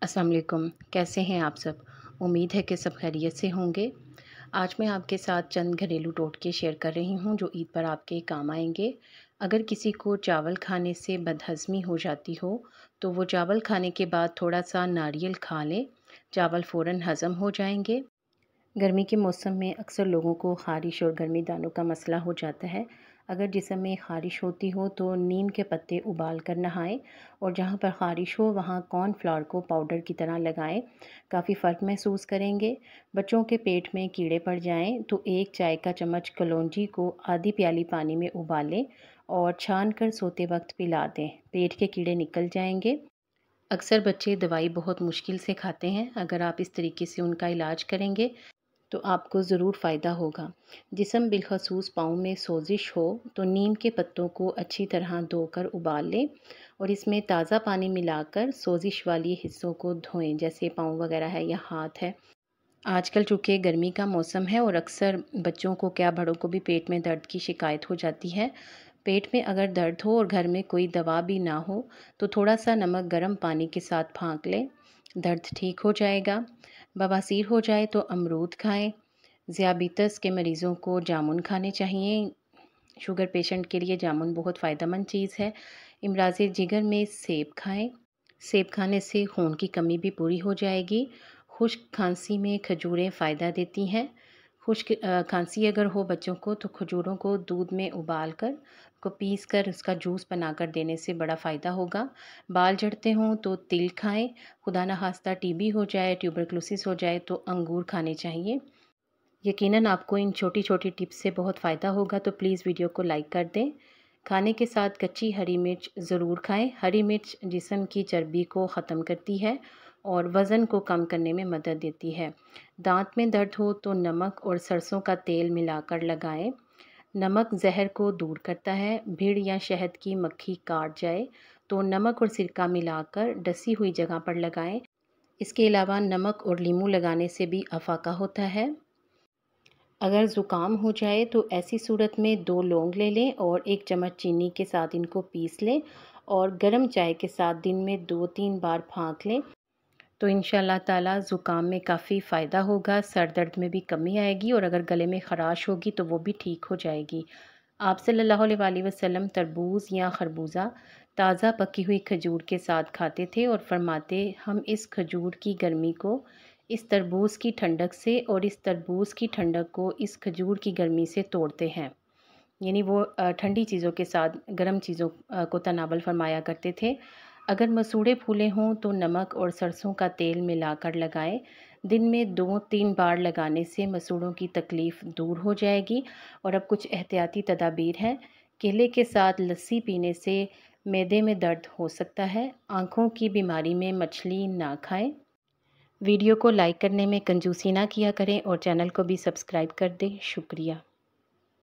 अस्सलाम वालेकुम। कैसे हैं आप सब? उम्मीद है कि सब खैरियत से होंगे। आज मैं आपके साथ चंद घरेलू टोटके शेयर कर रही हूँ जो ईद पर आपके काम आएंगे। अगर किसी को चावल खाने से बदहज़मी हो जाती हो तो वो चावल खाने के बाद थोड़ा सा नारियल खा लें। चावल फ़ौरन हज़म हो जाएंगे। गर्मी के मौसम में अक्सर लोगों को ख़ारिश और गर्मी दानों का मसला हो जाता है। अगर जिस्म में ख़ारिश होती हो तो नीम के पत्ते उबाल कर नहाएं और जहाँ पर ख़ारिश हो वहाँ कॉर्नफ्लावर को पाउडर की तरह लगाएं। काफ़ी फ़र्क महसूस करेंगे। बच्चों के पेट में कीड़े पड़ जाएं तो 1 चाय का चम्मच कलौंजी को आधी प्याली पानी में उबालें और छान कर सोते वक्त पिला दें। पेट के कीड़े निकल जाएंगे। अक्सर बच्चे दवाई बहुत मुश्किल से खाते हैं। अगर आप इस तरीके से उनका इलाज करेंगे तो आपको ज़रूर फ़ायदा होगा। जिस्म बिलखसूस पाँव में सोजिश हो तो नीम के पत्तों को अच्छी तरह धोकर उबाल लें और इसमें ताज़ा पानी मिलाकर सोजिश वाली हिस्सों को धोएं, जैसे पाँव वगैरह है या हाथ है। आजकल चूँकि गर्मी का मौसम है और अक्सर बच्चों को क्या बड़ों को भी पेट में दर्द की शिकायत हो जाती है। पेट में अगर दर्द हो और घर में कोई दवा भी ना हो तो थोड़ा सा नमक गर्म पानी के साथ फाँक लें, दर्द ठीक हो जाएगा। बवासीर हो जाए तो अमरूद खाएं। ज़ियाबितस के मरीज़ों को जामुन खाने चाहिए। शुगर पेशेंट के लिए जामुन बहुत फ़ायदेमंद चीज़ है। इमराज़ जिगर में सेब खाएं। सेब खाने से खून की कमी भी पूरी हो जाएगी। खुश्क खांसी में खजूरें फ़ायदा देती हैं। खुश्क खांसी अगर हो बच्चों को तो खजूरों को दूध में उबाल कर को पीस कर उसका जूस बनाकर देने से बड़ा फ़ायदा होगा। बाल झड़ते हों तो तिल खाएं। खुदा न खास्ता टीबी हो जाए, ट्यूबरकुलोसिस हो जाए तो अंगूर खाने चाहिए। यकीनन आपको इन छोटी छोटी टिप्स से बहुत फ़ायदा होगा, तो प्लीज़ वीडियो को लाइक कर दें। खाने के साथ कच्ची हरी मिर्च ज़रूर खाएं। हरी मिर्च जिस्म की चर्बी को ख़त्म करती है और वज़न को कम करने में मदद देती है। दांत में दर्द हो तो नमक और सरसों का तेल मिलाकर लगाएं। नमक जहर को दूर करता है। भीड़ या शहद की मक्खी काट जाए तो नमक और सिरका मिलाकर डसी हुई जगह पर लगाएं। इसके अलावा नमक और नींबू लगाने से भी अफाका होता है। अगर ज़ुकाम हो जाए तो ऐसी सूरत में 2 लौंग ले लें और 1 चम्मच चीनी के साथ इनको पीस लें और गर्म चाय के साथ दिन में 2-3 बार फाँक लें तो इंशाअल्लाह ताला ज़ुकाम में काफ़ी फ़ायदा होगा। सर दर्द में भी कमी आएगी और अगर गले में ख़राश होगी तो वो भी ठीक हो जाएगी। आप सल्लल्लाहु अलैहि वसल्लम तरबूज़ या खरबूजा ताज़ा पकी हुई खजूर के साथ खाते थे और फरमाते, हम इस खजूर की गर्मी को इस तरबूज़ की ठंडक से और इस तरबूज़ की ठंडक को इस खजूर की गर्मी से तोड़ते हैं। यानी वो ठंडी चीज़ों के साथ गर्म चीज़ों को तनावल फरमाया करते थे। अगर मसूड़े फूले हों तो नमक और सरसों का तेल मिलाकर लगाएं। दिन में 2-3 बार लगाने से मसूड़ों की तकलीफ़ दूर हो जाएगी। और अब कुछ एहतियाती तदाबीर हैं। केले के साथ लस्सी पीने से मैदे में दर्द हो सकता है। आँखों की बीमारी में मछली ना खाएं। वीडियो को लाइक करने में कंजूसी ना किया करें और चैनल को भी सब्सक्राइब कर दें। शुक्रिया।